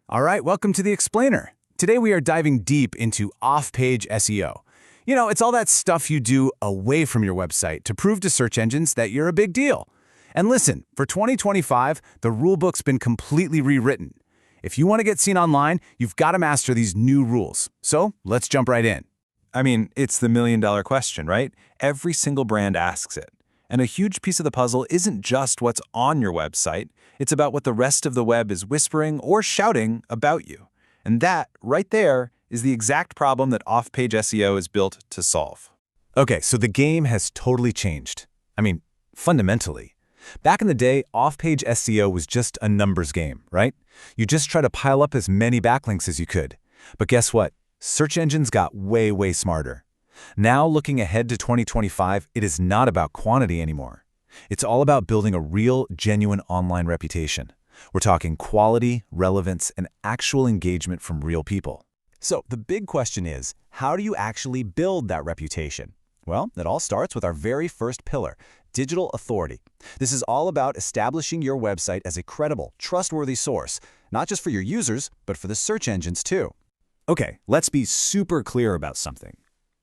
All right, welcome to The Explainer. Today we are diving deep into off-page SEO. You know, it's all that stuff you do away from your website to prove to search engines that you're a big deal. And listen, for 2025, the rulebook's been completely rewritten. If you want to get seen online, you've got to master these new rules. So let's jump right in. I mean, it's the million-dollar question, right? Every single brand asks it. And a huge piece of the puzzle isn't just what's on your website, it's about what the rest of the web is whispering or shouting about you. And that, right there, is the exact problem that off-page SEO is built to solve. Okay, so the game has totally changed. I mean, fundamentally. Back in the day, off-page SEO was just a numbers game, right? You just try to pile up as many backlinks as you could. But guess what? Search engines got way smarter. Now, looking ahead to 2025, it is not about quantity anymore. It's all about building a real, genuine online reputation. We're talking quality, relevance, and actual engagement from real people. So the big question is, how do you actually build that reputation? Well, it all starts with our very first pillar, digital authority. This is all about establishing your website as a credible, trustworthy source, not just for your users, but for the search engines too. Okay, let's be super clear about something.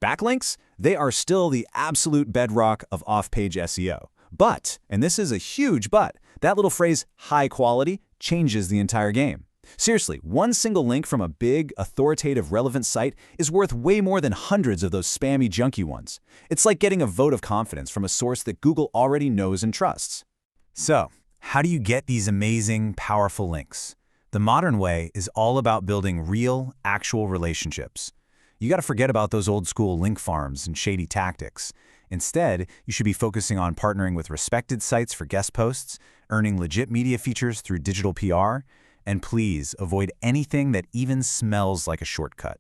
Backlinks, they are still the absolute bedrock of off-page SEO. But, and this is a huge but, that little phrase, high quality, changes the entire game. Seriously, one single link from a big, authoritative, relevant site is worth way more than hundreds of those spammy, junky ones. It's like getting a vote of confidence from a source that Google already knows and trusts. So, how do you get these amazing, powerful links? The modern way is all about building real, actual relationships. You got to forget about those old-school link farms and shady tactics. Instead, you should be focusing on partnering with respected sites for guest posts, earning legit media features through digital PR, and please avoid anything that even smells like a shortcut.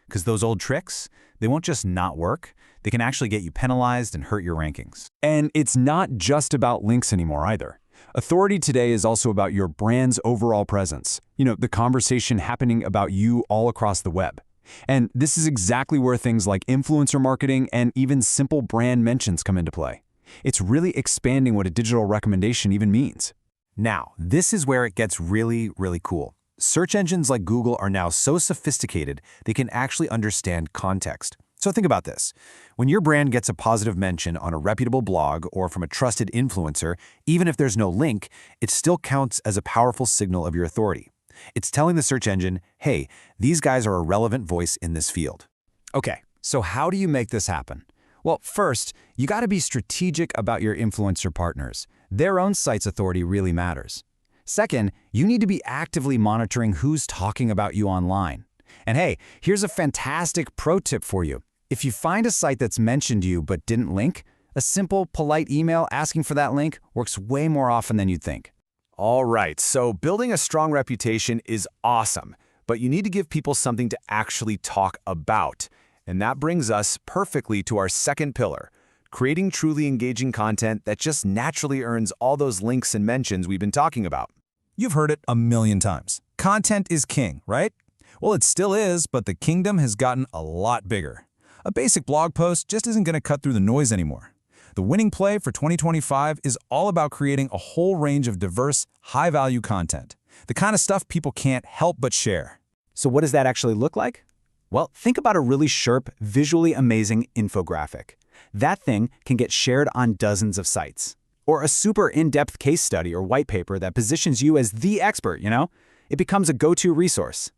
Because those old tricks, they won't just not work, they can actually get you penalized and hurt your rankings. And it's not just about links anymore either. Authority today is also about your brand's overall presence. You know, the conversation happening about you all across the web. And this is exactly where things like influencer marketing and even simple brand mentions come into play. It's really expanding what a digital recommendation even means. Now, this is where it gets really cool. Search engines like Google are now so sophisticated they can actually understand context. So think about this. When your brand gets a positive mention on a reputable blog or from a trusted influencer, even if there's no link, it still counts as a powerful signal of your authority. It's telling the search engine, hey, these guys are a relevant voice in this field. Okay, so how do you make this happen? Well, first, you got to be strategic about your influencer partners. Their own site's authority really matters. Second, you need to be actively monitoring who's talking about you online. And hey, here's a fantastic pro tip for you. If you find a site that's mentioned you but didn't link, a simple, polite email asking for that link works way more often than you'd think. All right, so building a strong reputation is awesome, but you need to give people something to actually talk about. And that brings us perfectly to our second pillar, creating truly engaging content that just naturally earns all those links and mentions we've been talking about. You've heard it a million times. Content is king, right? Well, it still is, but the kingdom has gotten a lot bigger. A basic blog post just isn't going to cut through the noise anymore. The winning play for 2025 is all about creating a whole range of diverse, high-value content. The kind of stuff people can't help but share. So what does that actually look like? Well, think about a really sharp, visually amazing infographic. That thing can get shared on dozens of sites. Or a super in-depth case study or white paper that positions you as the expert, you know? It becomes a go-to resource.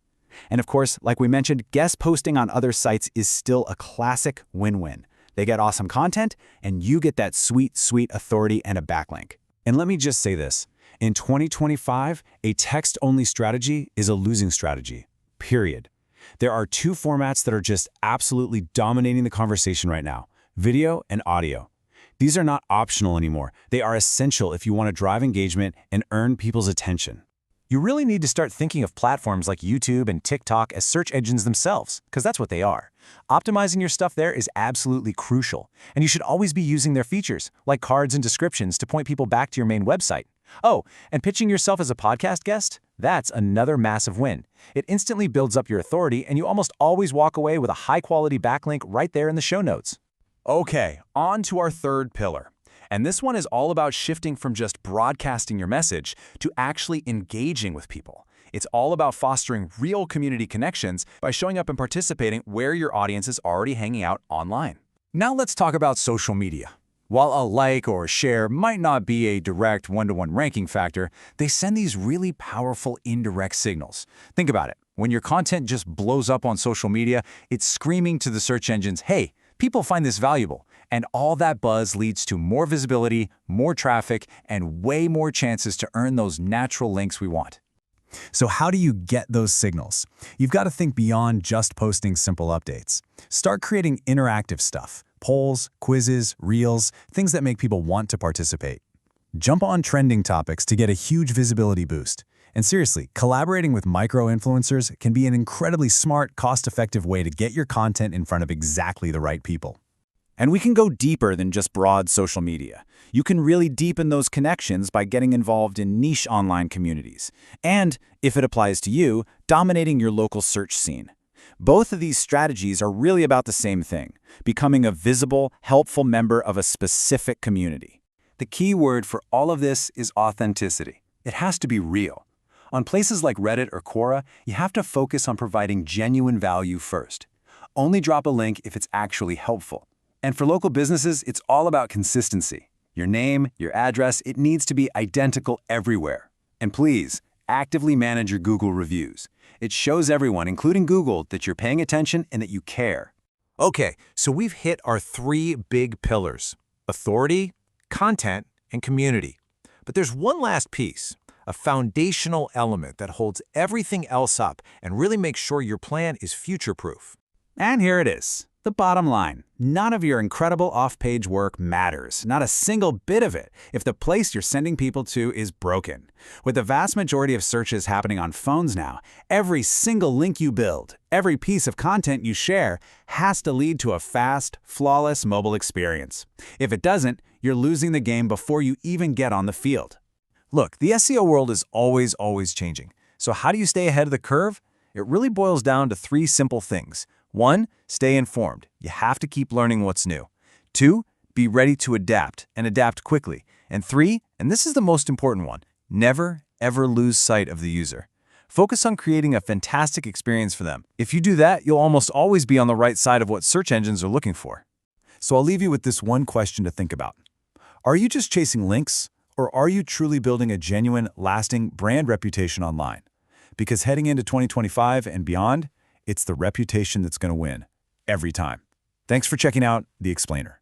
And of course, like we mentioned, guest posting on other sites is still a classic win-win. They get awesome content, and you get that sweet authority and a backlink. And let me just say this. In 2025, a text-only strategy is a losing strategy, period. There are two formats that are just absolutely dominating the conversation right now, video and audio. These are not optional anymore. They are essential if you want to drive engagement and earn people's attention. You really need to start thinking of platforms like YouTube and TikTok as search engines themselves, because that's what they are. Optimizing your stuff there is absolutely crucial, and you should always be using their features, like cards and descriptions, to point people back to your main website. Oh, and pitching yourself as a podcast guest? That's another massive win. It instantly builds up your authority, and you almost always walk away with a high-quality backlink right there in the show notes. Okay, on to our third pillar. And this one is all about shifting from just broadcasting your message to actually engaging with people. It's all about fostering real community connections by showing up and participating where your audience is already hanging out online. Now let's talk about social media. While a like or a share might not be a direct one-to-one ranking factor, they send these really powerful indirect signals. Think about it. When your content just blows up on social media, it's screaming to the search engines, hey, people find this valuable. And all that buzz leads to more visibility, more traffic, and way more chances to earn those natural links we want. So how do you get those signals? You've got to think beyond just posting simple updates. Start creating interactive stuff. Polls, quizzes, reels, things that make people want to participate. Jump on trending topics to get a huge visibility boost. And seriously, collaborating with micro-influencers can be an incredibly smart, cost-effective way to get your content in front of exactly the right people. And we can go deeper than just broad social media. You can really deepen those connections by getting involved in niche online communities. And, if it applies to you, dominating your local search scene. Both of these strategies are really about the same thing, becoming a visible, helpful member of a specific community. The key word for all of this is authenticity. It has to be real. On places like Reddit or Quora, you have to focus on providing genuine value first. Only drop a link if it's actually helpful. And for local businesses, it's all about consistency. Your name, your address, it needs to be identical everywhere. And please, actively manage your Google reviews. It shows everyone, including Google, that you're paying attention and that you care. Okay, so we've hit our 3 big pillars: authority, content, and community. But there's one last piece, a foundational element that holds everything else up and really makes sure your plan is future-proof. And here it is. The bottom line, none of your incredible off-page work matters, not a single bit of it, if the place you're sending people to is broken. With the vast majority of searches happening on phones now, every single link you build, every piece of content you share, has to lead to a fast, flawless mobile experience. If it doesn't, you're losing the game before you even get on the field. Look, the SEO world is always changing. So how do you stay ahead of the curve? It really boils down to 3 simple things. 1, stay informed. You have to keep learning what's new. 2, be ready to adapt and adapt quickly. And 3, and this is the most important one, never, ever lose sight of the user. Focus on creating a fantastic experience for them. If you do that, you'll almost always be on the right side of what search engines are looking for. So I'll leave you with this one question to think about. Are you just chasing links, or are you truly building a genuine, lasting brand reputation online? Because heading into 2025 and beyond, it's the reputation that's going to win every time. Thanks for checking out The Explainer.